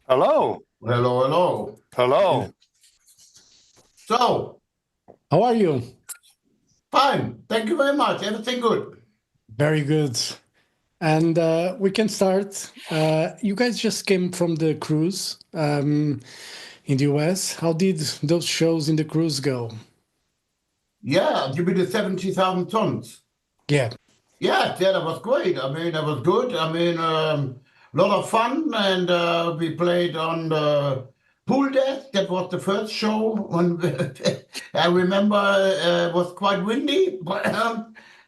Hello. Hello, hello. Hello. So, How are you? fine. Thank you very much. Everything good. Very good. And we can start. You guys just came from the cruise in the US. How did those shows in the cruise go? Yeah, you mean the 70,000 tons? Yeah. Yeah, that was great. I mean, that was good. I mean, lot of fun. And we played on the pool deck. That was the first show. When I remember it was quite windy. But it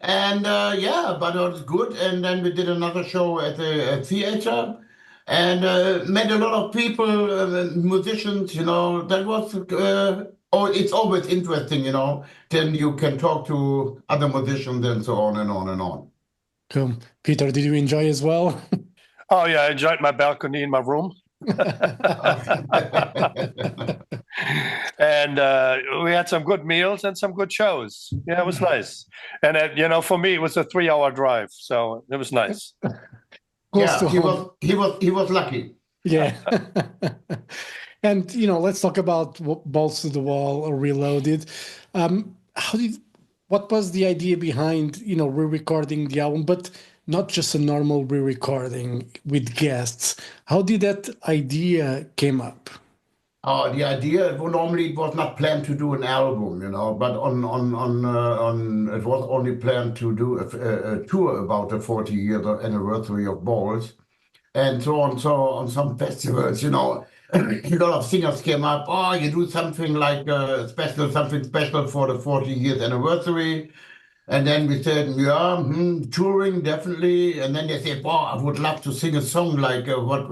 was good. And then we did another show at the theater. And met a lot of people, musicians, that was, it's always interesting, then you can talk to other musicians and so on and on and on. Cool. Peter, did you enjoy as well? Oh, yeah, I enjoyed my balcony in my room. And we had some good meals and some good shows. Yeah, it was nice. And, for me, it was a 3-hour drive. So it was nice. Close Yeah, to he home. was lucky. Yeah. And, let's talk about Balls to the Wall or Reloaded. How did, what was the idea behind, re-recording the album, but not just a normal re-recording with guests? How did that idea came up? The idea, normally it was not planned to do an album, but it was only planned to do a tour about the 40-year anniversary of Balls. And so on some festivals, a lot of singers came up. Oh, you do something like something special for the 40 years anniversary. And then we said, yeah, touring definitely. And then they said, oh, I would love to sing a song like of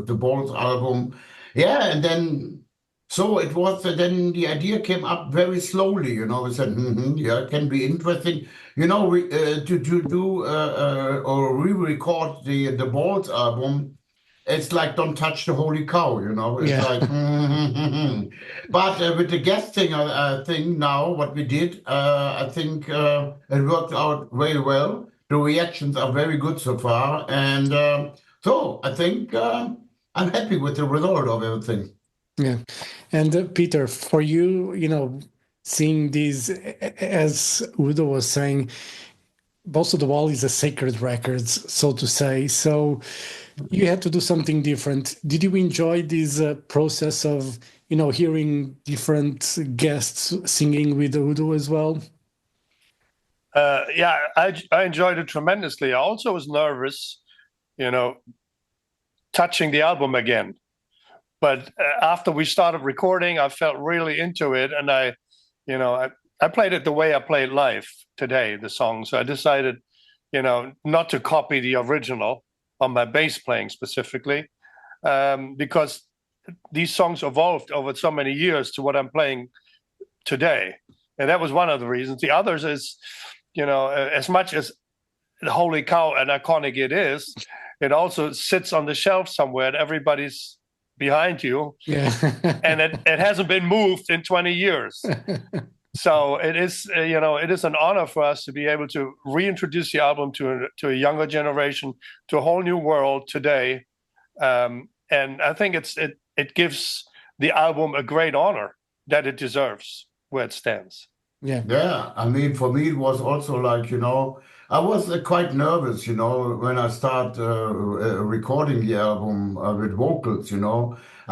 the Balls album. Yeah, and then so it was. Then the idea came up very slowly. We said, yeah, it can be interesting. To do or re-record the Balls album. It's like don't touch the holy cow. It's Yeah. like. But with the guest thing now, what we did, I think it worked out very well. The reactions are very good so far, and so I think I'm happy with the result of everything. Yeah. And Peter, for you, seeing these, as Udo was saying, Balls to the Wall is a sacred records, so to say. So you had to do something different. Did you enjoy this process of, hearing different guests singing with Udo as well? Yeah, I enjoyed it tremendously. I also was nervous, touching the album again. But after we started recording, I felt really into it. And I played it the way I played live today, the song. So I decided, not to copy the original on my bass playing specifically, because these songs evolved over so many years to what I'm playing today. And that was one of the reasons. The others is, as much as holy cow and iconic it is, it also sits on the shelf somewhere and everybody's behind you. Yeah. And it hasn't been moved in 20 years. So it is, it is an honor for us to be able to reintroduce the album to a younger generation, to a whole new world today. And I think it gives the album a great honor that it deserves where it stands. Yeah. Yeah, I mean, for me, it was also like, I was quite nervous, when I start recording the album with vocals,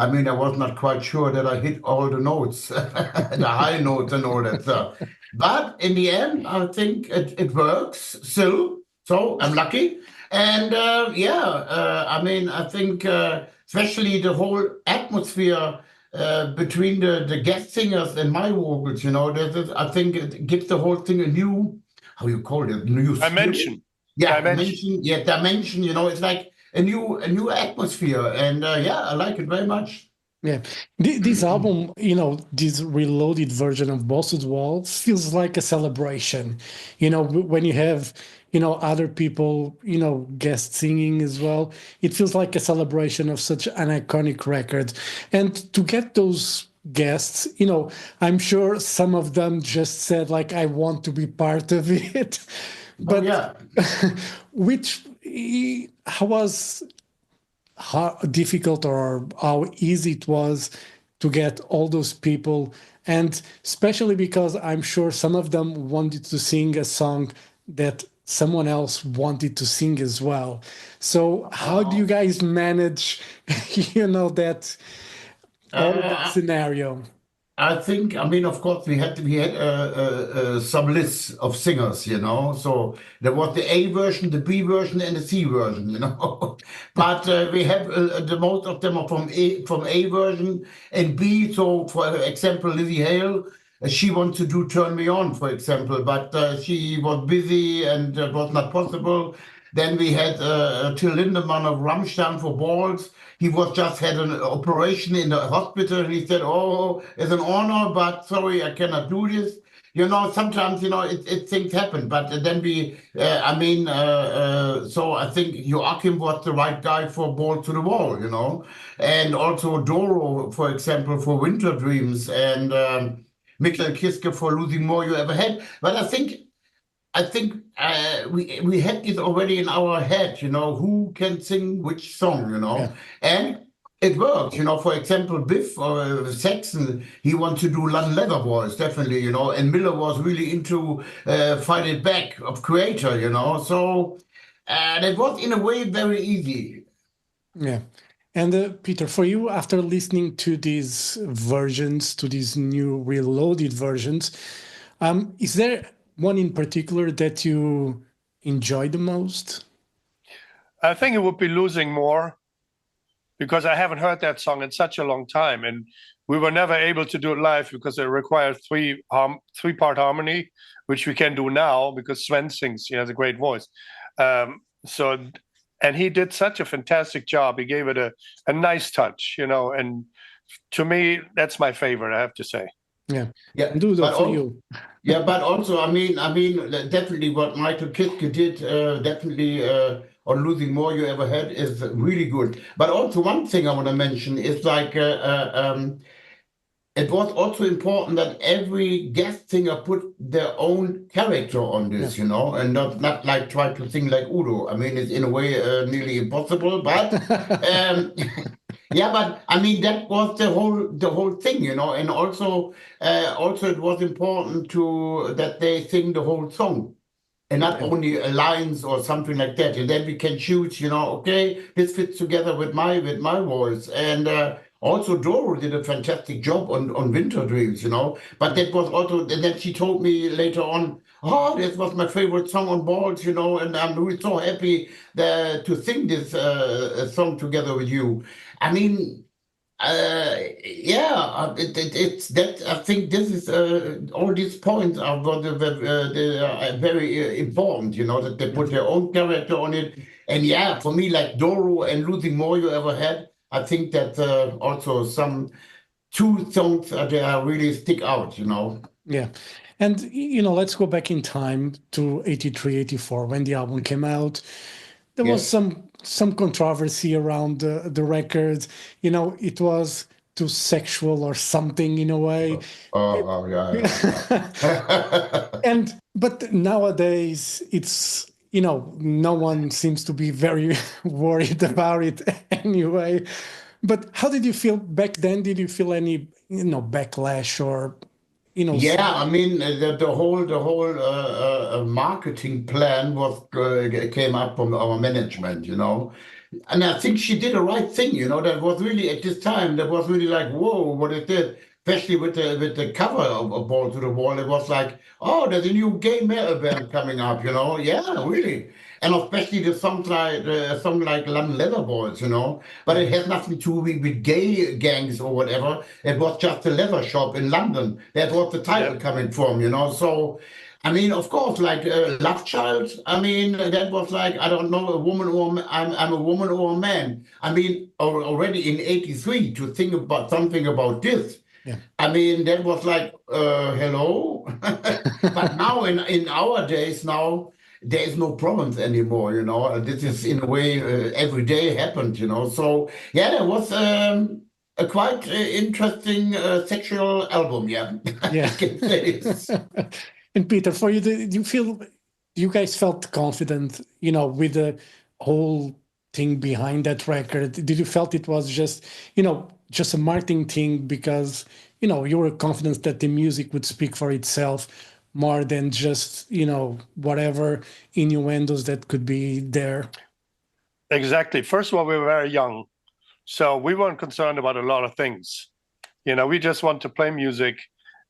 I mean, I was not quite sure that I hit all the notes, the high notes and all that stuff. But in the end, I think it works still. So I'm lucky. And I mean, I think especially the whole atmosphere between the guest singers and my vocals, I think it gives the whole thing a new, how you call it, new Dimension. Yeah, dimension. Yeah, dimension. It's like a new atmosphere, and I like it very much. Yeah. This album, this reloaded version of Balls to the Wall feels like a celebration. When you have, other people, guest singing as well, it feels like a celebration of such an iconic record. And to get those guests, I'm sure some of them just said, like, I want to be part of it. But Yeah. which, how was how difficult or how easy it was to get all those people, and especially because I'm sure some of them wanted to sing a song that someone else wanted to sing as well. So how do you guys manage, that all that Uh, scenario? I think, I mean, of course, we had some lists of singers, So there was the A version, the B version, and the C version. But we have the most of them are from A version and B. So, for example, Lizzie Hale, she wants to do "Turn Me On," for example, but she was busy and it was not possible. Then we had Till Lindemann of Rammstein for balls. He was just had an operation in the hospital, and he said, "Oh, it's an honor, but sorry, I cannot do this." Sometimes things happen, but then so I think Joachim was the right guy for Ball to the Wall, and also Doro, for example, for Winter Dreams, and Michael Kiske for Losing More You Ever Had. But I think we had it already in our head, who can sing which song, Yeah. and it works, For example, Biff or Saxon, he wants to do London Leather Boys, definitely, and Miller was really into Fight It Back of Creator, So it was in a way very easy. Yeah. And Peter, for you, after listening to these versions, to these new reloaded versions, is there one in particular that you enjoy the most? I think it would be Losing More, because I haven't heard that song in such a long time, and we were never able to do it live because it required three-part harmony, which we can do now because Sven sings. He has a great voice. And he did such a fantastic job. He gave it a nice touch, and to me, that's my favorite, I have to say. Yeah. Yeah, Do that but for you. Yeah, but also, definitely what Michael Kiske did, definitely on Losing More You Ever Had is really good. But also one thing I want to mention is like it was also important that every guest singer put their own character on this, and not like try to sing like Udo. I mean, it's in a way nearly impossible, but yeah, but I mean that was the whole thing, and also it was important to that they sing the whole song and not only lines or something like that. And then we can choose, okay, this fits together with my voice. And also Doro did a fantastic job on Winter Dreams, But that was also, and then she told me later on, oh, this was my favorite song on Balls, and I'm really so happy to sing this song together with you. I mean, it's that I think this is all these points are they are very important, that they put their own character on it. And yeah, for me, like Doro and Losing More You Ever Had, I think that also some two songs that really stick out, Yeah. And, let's go back in time to 83, 84, when the album came out. There was some controversy around the records. It was too sexual or something in a way. Yeah. But nowadays it's, no one seems to be very worried about it anyway. But how did you feel back then? Did you feel any, backlash or, Yeah, I mean the whole marketing plan was came up from our management, and I think she did the right thing, That was really at this time that was really like, whoa, what it did, especially with the cover of Ball to the Wall. It was like, oh, there's a new gay metal band coming up, Yeah, really. And especially the song like London Leather Boys, But it has nothing to do with gay gangs or whatever. It was just a leather shop in London. That was the title coming from, So, I mean, of course, like Love Child. I mean, that was like, I don't know, a woman or I'm a woman or a man. I mean, already in '83 to think about something about this. Yeah. I mean, that was like, hello. But now in our days now, there is no problems anymore, This is in a way every day happened, So yeah, there was a quite interesting sexual album, yeah. Yeah. I can say this. And Peter, for you, do you guys felt confident, with the whole thing behind that record? Did you felt it was just, just a marketing thing because, you were confident that the music would speak for itself more than just, whatever innuendos that could be there? Exactly. First of all, we were very young, so we weren't concerned about a lot of things. We just want to play music.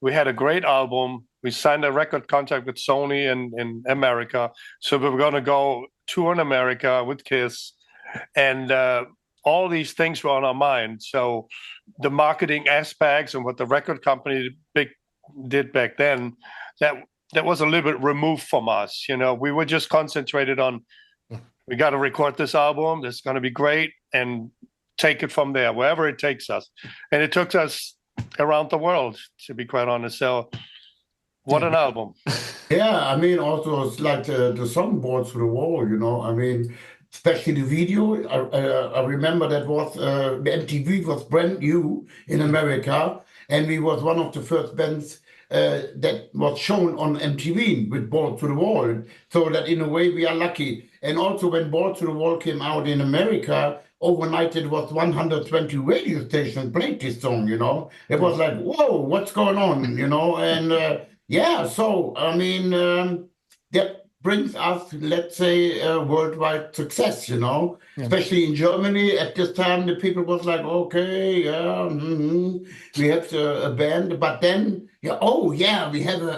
We had a great album. We signed a record contract with Sony in America. So we were going to go tour in America with Kiss. And all these things were on our mind. So the marketing aspects and what the record company did back then, that was a little bit removed from us. We were just concentrated on, we got to record this album. It's going to be great. And take it from there, wherever it takes us. And it took us around the world, to be quite honest. So what an album. Yeah, I mean, also it's like the song Balls to the Wall, I mean, especially the video. I remember that was the MTV was brand new in America, and we was one of the first bands that was shown on MTV with Balls to the Wall. So that in a way we are lucky. And also when Balls to the Wall came out in America, overnight it was 120 radio stations played this song, It was like, whoa, what's going on, And yeah, so, I mean, that brings us, let's say, worldwide success, Especially in Germany at this time, the people was like, okay, yeah, we have a band, but then, we have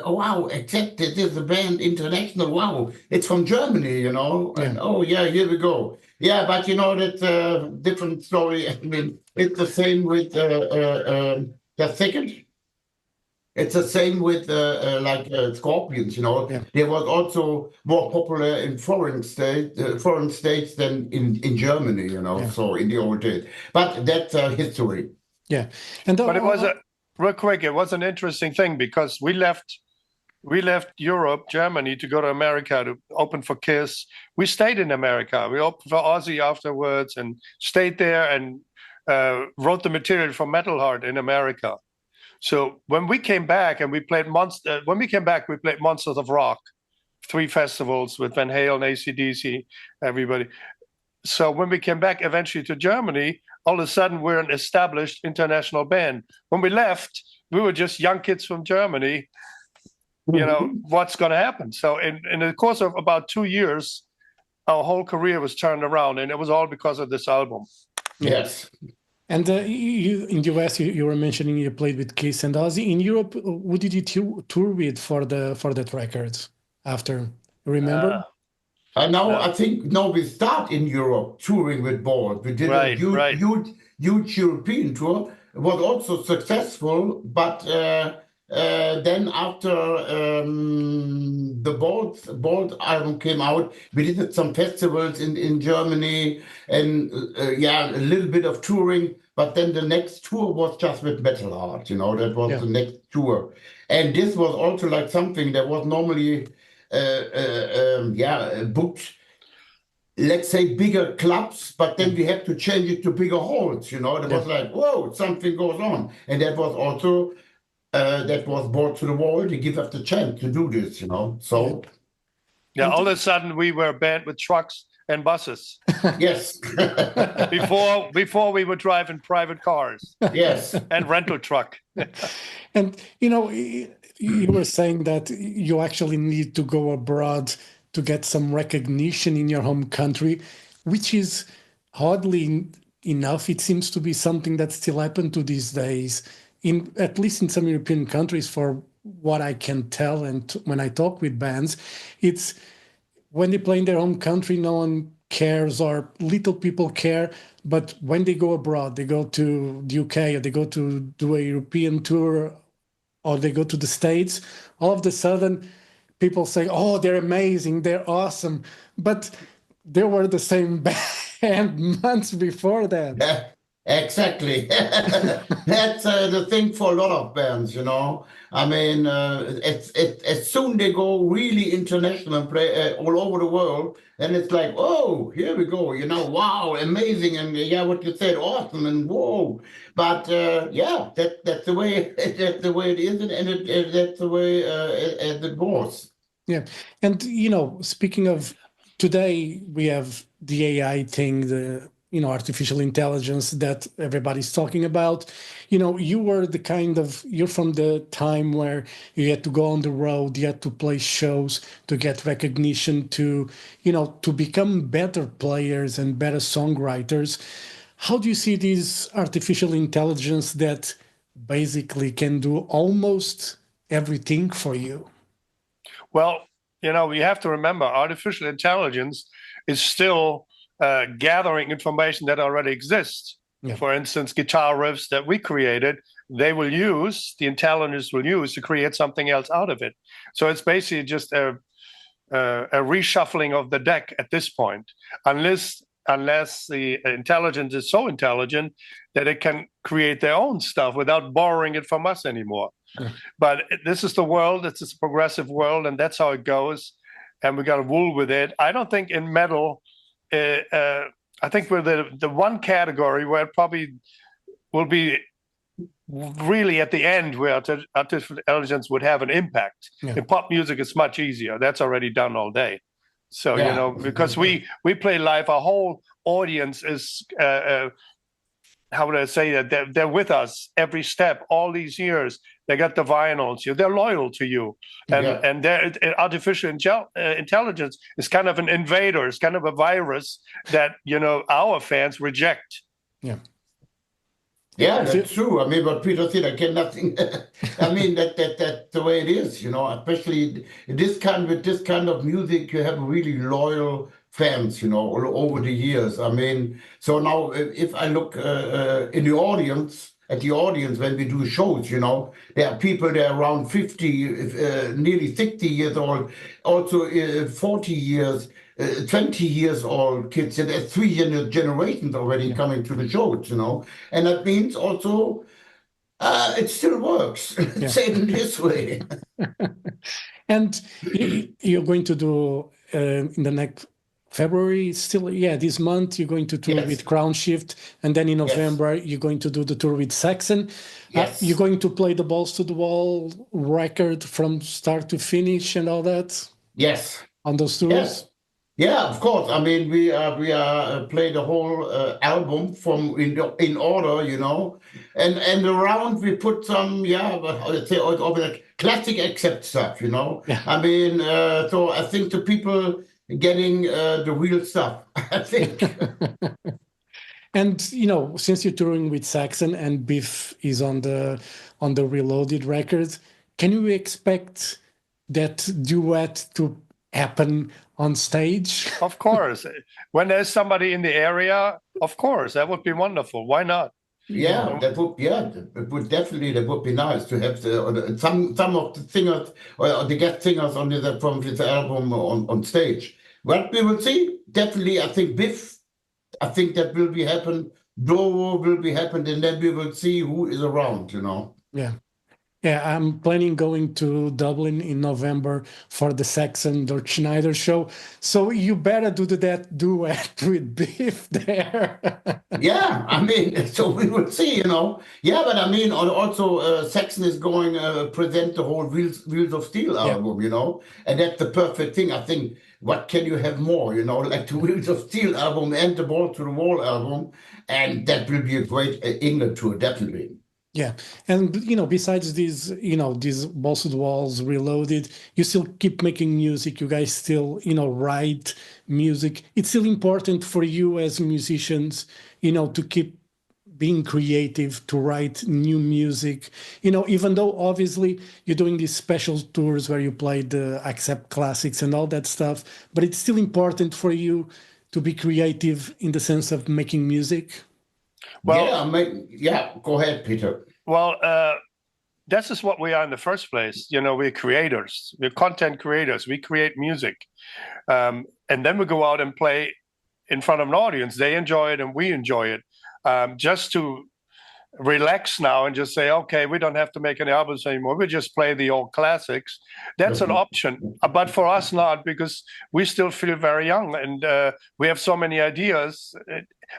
wow, except this is a band international, wow, it's from Germany, And here we go. Yeah, but that's a different story. I mean, it's the same with the second. It's the same with Scorpions, They was also more popular in foreign states than in Germany, So in the old days. But that's history. Yeah, but it was real quick. It was an interesting thing because we left Europe, Germany, to go to America to open for Kiss. We stayed in America. We opened for Ozzy afterwards and stayed there and wrote the material for Metal Heart in America. So when we came back and we played Monsters of Rock, 3 festivals with Van Halen, AC/DC, everybody. So when we came back eventually to Germany, all of a sudden we're an established international band. When we left, we were just young kids from Germany. What's going to happen? So in the course of about 2 years, our whole career was turned around, and it was all because of this album. Yes. And you in the US, you were mentioning you played with Kiss and Ozzy. In Europe, who did you tour with for that record after? Remember? I think we start in Europe touring with Balls. We did a huge European tour. It was also successful, but then after the Balls album came out, we did some festivals in Germany and a little bit of touring. But then the next tour was just with Metal Heart, that was the next tour. And this was also like something that was normally booked, let's say, bigger clubs, but then we had to change it to bigger halls, It was like, whoa, something goes on. And that was also, that was Balls to the Wall to give us the chance to do this, So. Yeah, all of a sudden we were a band with trucks and buses. Yes. before we would drive in private cars. Yes. And rental truck. And, you were saying that you actually need to go abroad to get some recognition in your home country, which is hardly enough. It seems to be something that still happens to these days, at least in some European countries, for what I can tell. And when I talk with bands, it's when they play in their home country, no one cares or little people care. But when they go abroad, they go to the UK or they go to do a European tour or they go to the States, all of a sudden people say, oh, they're amazing, they're awesome. But they were the same band months before that. Yeah, exactly. That's the thing for a lot of bands, I mean, as soon they go really international and play all over the world, then it's like, oh, here we go, wow, amazing, and what you said, awesome, and whoa. But that's the way that's the way it is, and that's the way as it was. Yeah, and speaking of today we have the AI thing, the artificial intelligence that everybody's talking about. You're from the time where you had to go on the road, you had to play shows to get recognition, to become better players and better songwriters. How do you see this artificial intelligence that basically can do almost everything for you? Well, we have to remember artificial intelligence is still gathering information that already exists. Yeah. For instance, guitar riffs that we created, the intelligence will use to create something else out of it. So it's basically just a reshuffling of the deck at this point, unless the intelligence is so intelligent that it can create their own stuff without borrowing it from us anymore. Yeah. But this is the world, it's a progressive world, and that's how it goes. And we got to rule with it. I don't think in metal, I think we're the one category where it probably will be really at the end where artificial intelligence would have an impact. Yeah. In pop music, it's much easier. That's already done all day. So, Yeah. because we play live, our whole audience is, how would I say that? They're with us every step, all these years. They got the vinyls. They're loyal to you. And artificial intelligence is kind of an invader. It's kind of a virus that, our fans reject. Yeah. Yeah, that's true. I mean, what Peter said, I get nothing. I mean, that's the way it is, especially with this kind of music, you have really loyal fans, all over the years. I mean, so now if I look at the audience when we do shows, there are people that are around 50, nearly 60 years old, also 40 years, 20 years old kids, and there's 3 generations already coming to the shows, and that means also it still works. Yeah. Say it this way. And you're going to do in the next February, this month, you're going to tour Yes. with Crown Shift, and then in November, you're going to do the tour with Saxon. Yes. You're going to play the Balls to the Wall record from start to finish and all that Yes. on those tours? Yes. Yeah, of course. I mean, we play the whole album from in order, and around we put some, let's say, of the classic accept stuff, Yeah. I mean, so I think the people getting the real stuff, I think. And since you're touring with Saxon and Biff is on the Reloaded record, can you expect that duet to happen on stage? Of course. When there's somebody in the area, of course, that would be wonderful. Why not? Yeah, that would be nice to have some of the singers or the guest singers from this album on stage. But we will see. Definitely, I think Biff. I think that will be happen. Doro will be happen, and then we will see who is around. Yeah. Yeah, I'm planning going to Dublin in November for the Saxon DIRKSCHNEIDER show. So you better do that duet with Biff there. Yeah, I mean, so we will see, Yeah, but I mean, also Saxon is going present the whole Wheels of Steel album, and that's the perfect thing. I think, what can you have more, like the Wheels of Steel album and the Ball to the Wall album, and that will be a great England tour, definitely. Yeah, and besides these, these Balls to the Walls, Reloaded, you still keep making music. You guys still, write music. It's still important for you as musicians, to keep being creative, to write new music. Even though obviously you're doing these special tours where you play the Accept classics and all that stuff, but it's still important for you to be creative in the sense of making music. Well, go ahead, Peter. Well, this is what we are in the first place. We're creators. We're content creators. We create music. And then we go out and play in front of an audience. They enjoy it and we enjoy it. Just to relax now and just say, okay, we don't have to make any albums anymore. We just play the old classics. That's an option. But for us, not, because we still feel very young and we have so many ideas.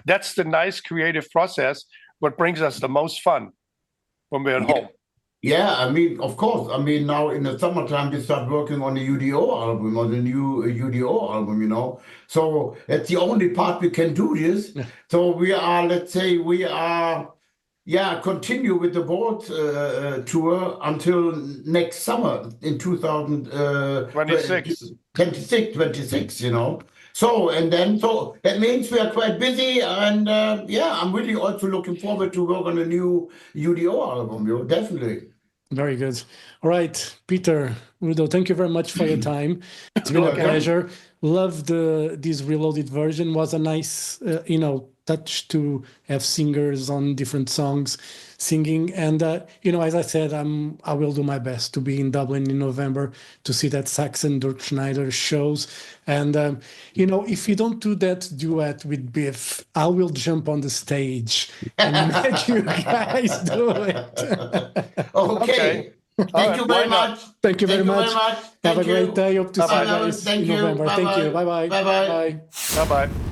That's the nice creative process, what brings us the most fun when we're at home. Yeah, I mean, of course. I mean, now in the summertime, we start working on the UDO album, on the new UDO album, you know. So that's the only part we can do this. Yeah. So we are, let's say, continue with the Bolt tour until next summer in 26. 26, you know. So that means we are quite busy, and I'm really also looking forward to work on a new UDO album, you know, definitely. Very good. All right, Peter, Udo, thank you very much for your time. It's been You're a welcome. pleasure. Loved this reloaded version. Was a nice, touch to have singers on different songs singing. And as I said, I will do my best to be in Dublin in November to see that Saxon DIRKSCHNEIDER shows. And if you don't do that duet with Biff, I will jump on the stage and make you guys do it. Okay. Thank you very much. Thank you very much. Have a great day. Hope to see you Bye-bye. guys Thank in you. November. Thank you. Bye-bye. Bye-bye. Bye-bye. Bye. Bye bye.